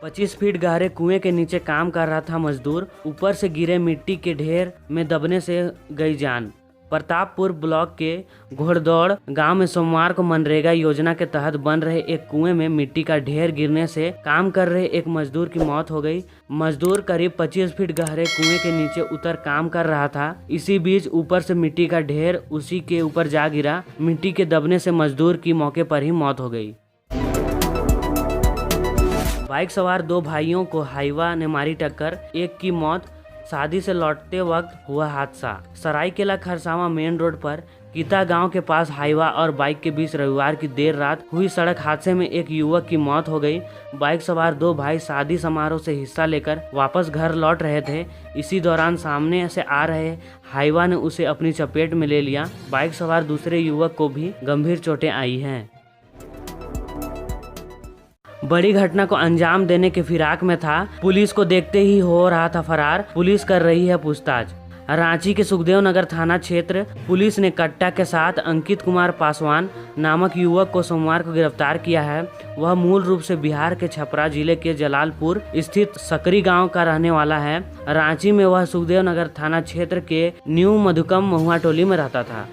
25 feet गहरे कुएं के नीचे काम कर रहा था मजदूर। ऊपर से गिरे मिट्टी के ढेर में दबने से गई जान। प्रतापपुर ब्लॉक के घोड़दौड़ गांव में सोमवार को मनरेगा योजना के तहत बन रहे एक कुएं में मिट्टी का ढेर गिरने से काम कर रहे एक मजदूर की मौत हो गई। मजदूर करीब 25 फीट गहरे कुएं के नीचे उतर काम कर रहा था। इसी बीच ऊपर से मिट्टी का ढेर उसी के ऊपर जा गिरा। मिट्टी के दबने से मजदूर की मौके पर ही मौत हो गई। बाइक सवार दो भाइयों को हाईवा ने मारी टक्कर, एक की मौत। शादी से लौटते वक्त हुआ हादसा। सरायकेला खरसावां मेन रोड पर कीता गांव के पास हाईवा और बाइक के बीच रविवार की देर रात हुई सड़क हादसे में एक युवक की मौत हो गई। बाइक सवार दो भाई शादी समारोह से हिस्सा लेकर वापस घर लौट रहे थे। इसी दौरान सामने से आ रहे हाईवा ने उसे अपनी चपेट में ले लिया। बाइक सवार दूसरे युवक को भी गंभीर चोटें आई हैं। बड़ी घटना को अंजाम देने के फिराक में था, पुलिस को देखते ही हो रहा था फरार। पुलिस कर रही है पूछताछ। रांची के सुखदेव नगर थाना क्षेत्र पुलिस ने कट्टा के साथ अंकित कुमार पासवान नामक युवक को सोमवार को गिरफ्तार किया है। वह मूल रूप से बिहार के छपरा जिले के जलालपुर स्थित सकरी गांव का रहने वाला है। रांची में वह सुखदेव नगर थाना क्षेत्र के न्यू मधुकम महुआ टोली में रहता था।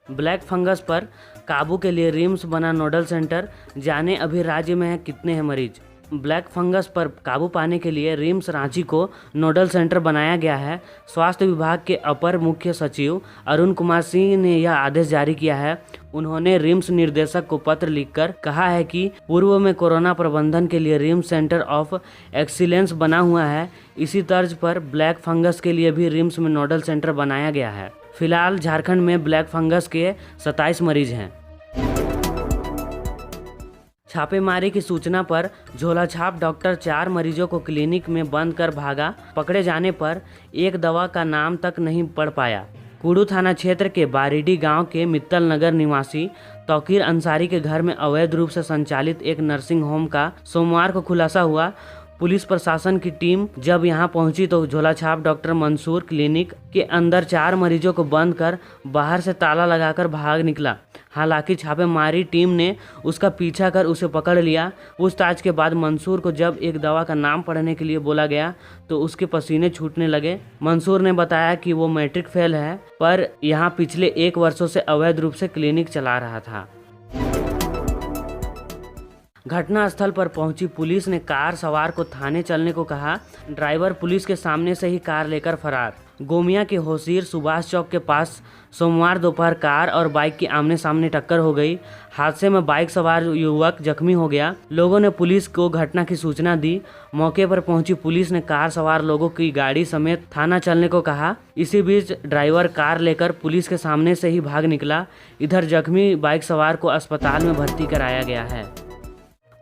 ब्लैक फंगस पर काबू के लिए रिम्स बना नोडल सेंटर, जाने अभी राज्य में है कितने हैं मरीज। ब्लैक फंगस पर काबू पाने के लिए रिम्स रांची को नोडल सेंटर बनाया गया है। स्वास्थ्य विभाग के अपर मुख्य सचिव अरुण कुमार सिंह ने यह आदेश जारी किया है। उन्होंने रिम्स निर्देशक को पत्र लिखकर कहा है कि पूर्व में कोरोना प्रबंधन के लिए रिम्स सेंटर ऑफ एक्सीलेंस बना हुआ है। इसी तर्ज पर ब्लैक फंगस के लिए भी रिम्स में नोडल सेंटर बनाया गया है। फिलहाल झारखंड में ब्लैक फंगस के 27 मरीज हैं। छापेमारी की सूचना पर झोलाछाप डॉक्टर 4 मरीजों को क्लिनिक में बंद कर भागा। पकड़े जाने पर एक दवा का नाम तक नहीं पढ़ पाया। कुड़ू थाना क्षेत्र के बारीडी गांव के मित्तल नगर निवासी तौकीर अंसारी के घर में अवैध रूप से संचालित एक नर्सिंग होम का सोमवार को खुलासा हुआ। पुलिस प्रशासन की टीम जब यहां पहुंची तो झोलाछाप डॉक्टर मंसूर क्लिनिक के अंदर 4 मरीजों को बंद कर बाहर से ताला लगाकर भाग निकला। हालांकि छापेमारी टीम ने उसका पीछा कर उसे पकड़ लिया। पूछताछ के बाद मंसूर को जब एक दवा का नाम पढ़ने के लिए बोला गया तो उसके पसीने छूटने लगे। मंसूर ने बताया कि वो मैट्रिक फेल है, पर यहाँ पिछले 1 वर्षों से अवैध रूप से क्लिनिक चला रहा था। घटनास्थल पर पहुंची पुलिस ने कार सवार को थाने चलने को कहा। ड्राइवर पुलिस के सामने से ही कार लेकर फरार। गोमिया के होसीर सुभाष चौक के पास सोमवार दोपहर कार और बाइक की आमने सामने टक्कर हो गई। हादसे में बाइक सवार युवक जख्मी हो गया। लोगों ने पुलिस को घटना की सूचना दी। मौके पर पहुंची पुलिस ने कार सवार लोगों की गाड़ी समेत थाना चलने को कहा। इसी बीच ड्राइवर कार लेकर पुलिस के सामने से ही भाग निकला। इधर जख्मी बाइक सवार को अस्पताल में भर्ती कराया गया है।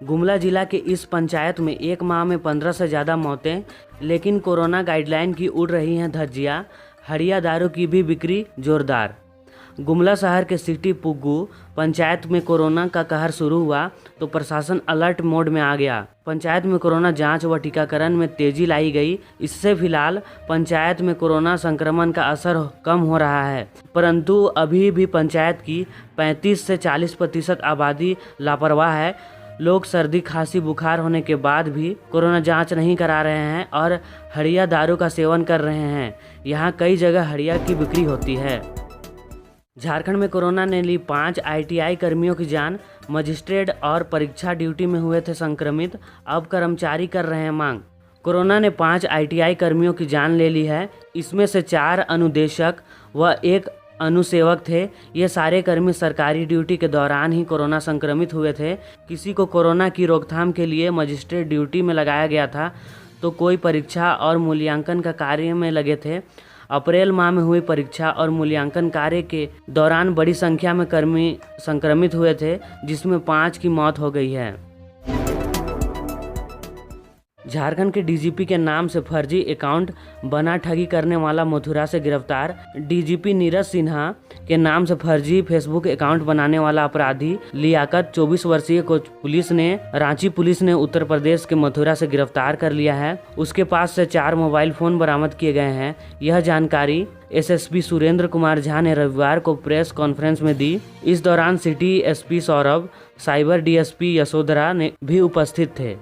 गुमला जिला के इस पंचायत में एक माह में 15 से ज़्यादा मौतें, लेकिन कोरोना गाइडलाइन की उड़ रही हैं धज्जियाँ। हड़िया दारू की भी बिक्री जोरदार। गुमला शहर के सिटी पुग्गू पंचायत में कोरोना का कहर शुरू हुआ तो प्रशासन अलर्ट मोड में आ गया। पंचायत में कोरोना जांच व टीकाकरण में तेजी लाई गई। इससे फिलहाल पंचायत में कोरोना संक्रमण का असर कम हो रहा है, परंतु अभी भी पंचायत की 35 से 40% आबादी लापरवाह है। लोग सर्दी खांसी बुखार होने के बाद भी कोरोना जांच नहीं करा रहे हैं और हड़िया दारू का सेवन कर रहे हैं। यहाँ कई जगह हड़िया की बिक्री होती है। झारखंड में कोरोना ने ली 5 ITI कर्मियों की जान। मजिस्ट्रेट और परीक्षा ड्यूटी में हुए थे संक्रमित, अब कर्मचारी कर रहे हैं मांग। कोरोना ने 5 ITI कर्मियों की जान ले ली है। इसमें से 4 अनुदेशक व 1 अनुसेवक थे। ये सारे कर्मी सरकारी ड्यूटी के दौरान ही कोरोना संक्रमित हुए थे। किसी को कोरोना की रोकथाम के लिए मजिस्ट्रेट ड्यूटी में लगाया गया था तो कोई परीक्षा और मूल्यांकन का कार्य में लगे थे। अप्रैल माह में हुई परीक्षा और मूल्यांकन कार्य के दौरान बड़ी संख्या में कर्मी संक्रमित हुए थे, जिसमें 5 की मौत हो गई है। झारखंड के डीजीपी के नाम से फर्जी अकाउंट बना ठगी करने वाला मथुरा से गिरफ्तार। डीजीपी नीरज सिन्हा के नाम से फर्जी फेसबुक अकाउंट बनाने वाला अपराधी लियाकत 24 वर्षीय को रांची पुलिस ने उत्तर प्रदेश के मथुरा से गिरफ्तार कर लिया है। उसके पास से 4 मोबाइल फोन बरामद किए गए हैं। यह जानकारी एसएसपी सुरेंद्र कुमार झा ने रविवार को प्रेस कॉन्फ्रेंस में दी। इस दौरान city SP Saurabh cyber DSP Yashodhara ने भी उपस्थित थे।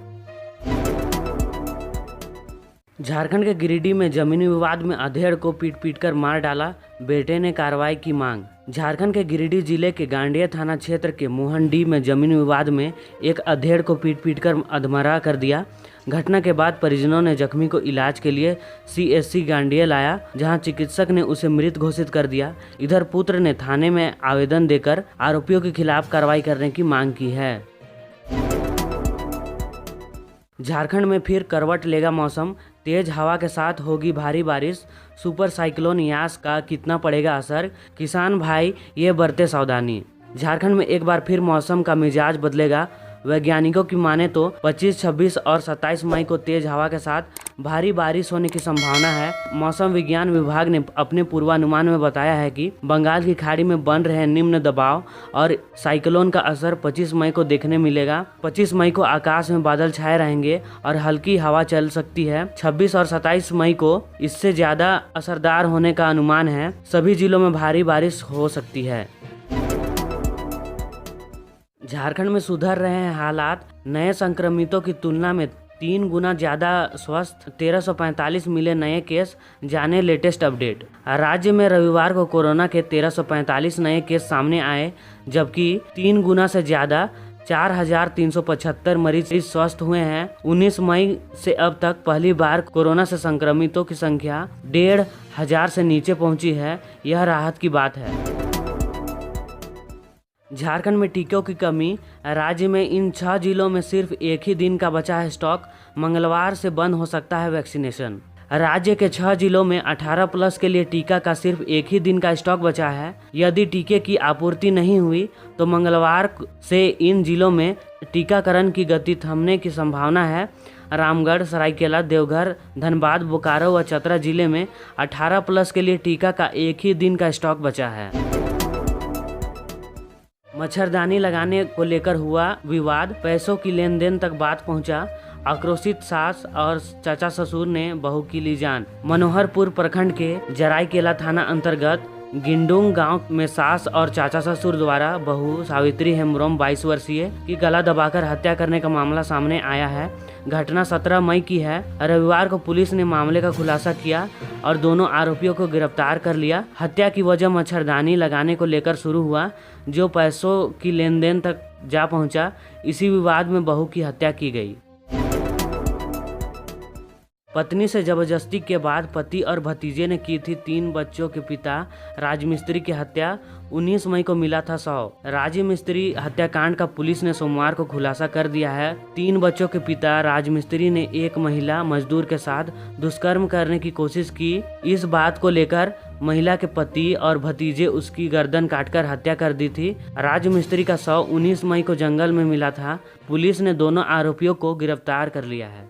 झारखंड के गिरिडीह में जमीनी विवाद में अधेड़ को पीट कर मार डाला, बेटे ने कार्रवाई की मांग। झारखंड के गिरिडीह जिले के गांडेय थाना क्षेत्र के मोहनडीह में जमीनी विवाद में एक अधेड़ को पीट कर अधमरा कर दिया। घटना के बाद परिजनों ने जख्मी को इलाज के लिए सीएससी गांडेय लाया, जहां चिकित्सक ने उसे मृत घोषित कर दिया। इधर पुत्र ने थाने में आवेदन देकर आरोपियों के खिलाफ कार्रवाई करने की मांग की है। झारखंड में फिर करवट लेगा मौसम, तेज हवा के साथ होगी भारी बारिश। सुपर साइक्लोन यास का कितना पड़ेगा असर, किसान भाई ये बरते सावधानी। झारखंड में एक बार फिर मौसम का मिजाज बदलेगा। वैज्ञानिकों की माने तो 25, 26 और 27 मई को तेज हवा के साथ भारी बारिश होने की संभावना है। मौसम विज्ञान विभाग ने अपने पूर्वानुमान में बताया है कि बंगाल की खाड़ी में बन रहे निम्न दबाव और साइक्लोन का असर 25 मई को देखने मिलेगा। 25 मई को आकाश में बादल छाए रहेंगे और हल्की हवा चल सकती है। 26 और 27 मई को इससे ज्यादा असरदार होने का अनुमान है। सभी जिलों में भारी बारिश हो सकती है। झारखंड में सुधर रहे हैं हालात, नए संक्रमितों की तुलना में 3 गुना ज्यादा स्वस्थ, 1345 मिले नए केस, जाने लेटेस्ट अपडेट। राज्य में रविवार को कोरोना के 1345 नए केस सामने आए, जबकि 3 गुना से ज्यादा 4375 मरीज स्वस्थ हुए हैं। 19 मई से अब तक पहली बार कोरोना से संक्रमितों की संख्या 1,500 से नीचे पहुंची है। यह राहत की बात है। झारखंड में टीकों की कमी, राज्य में इन 6 जिलों में सिर्फ एक ही दिन का बचा है स्टॉक। मंगलवार से बंद हो सकता है वैक्सीनेशन। राज्य के 6 जिलों में 18+ के लिए टीका का सिर्फ एक ही दिन का स्टॉक बचा है। यदि टीके की आपूर्ति नहीं हुई तो मंगलवार से इन जिलों में टीकाकरण की गति थमने की संभावना है। रामगढ़, सरायकेला, देवघर, धनबाद, बोकारो व चतरा जिले में 18+ के लिए टीका का एक ही दिन का स्टॉक बचा है। मच्छरदानी लगाने को लेकर हुआ विवाद, पैसों की लेन देन तक बात पहुंचा। आक्रोशित सास और चाचा ससुर ने बहू की ली जान। मनोहरपुर प्रखंड के जराईकेला थाना अंतर्गत गिंडुंग गांव में सास और चाचा ससुर द्वारा बहू सावित्री हेम्ब्रोम 22 वर्षीय की गला दबाकर हत्या करने का मामला सामने आया है। घटना 17 मई की है। रविवार को पुलिस ने मामले का खुलासा किया और दोनों आरोपियों को गिरफ्तार कर लिया। हत्या की वजह मच्छरदानी लगाने को लेकर शुरू हुआ, जो पैसों की लेन देन तक जा पहुंचा। इसी विवाद में बहू की हत्या की गई। पत्नी से जबरदस्ती के बाद पति और भतीजे ने की थी 3 बच्चों के पिता राजमिस्त्री की हत्या। 19 मई को मिला था शव। राजमिस्त्री हत्याकांड का पुलिस ने सोमवार को खुलासा कर दिया है। 3 बच्चों के पिता राजमिस्त्री ने एक महिला मजदूर के साथ दुष्कर्म करने की कोशिश की। इस बात को लेकर महिला के पति और भतीजे उसकी गर्दन काटकर हत्या कर दी थी। राजमिस्त्री का शव 19 मई को जंगल में मिला था। पुलिस ने दोनों आरोपियों को गिरफ्तार कर लिया है।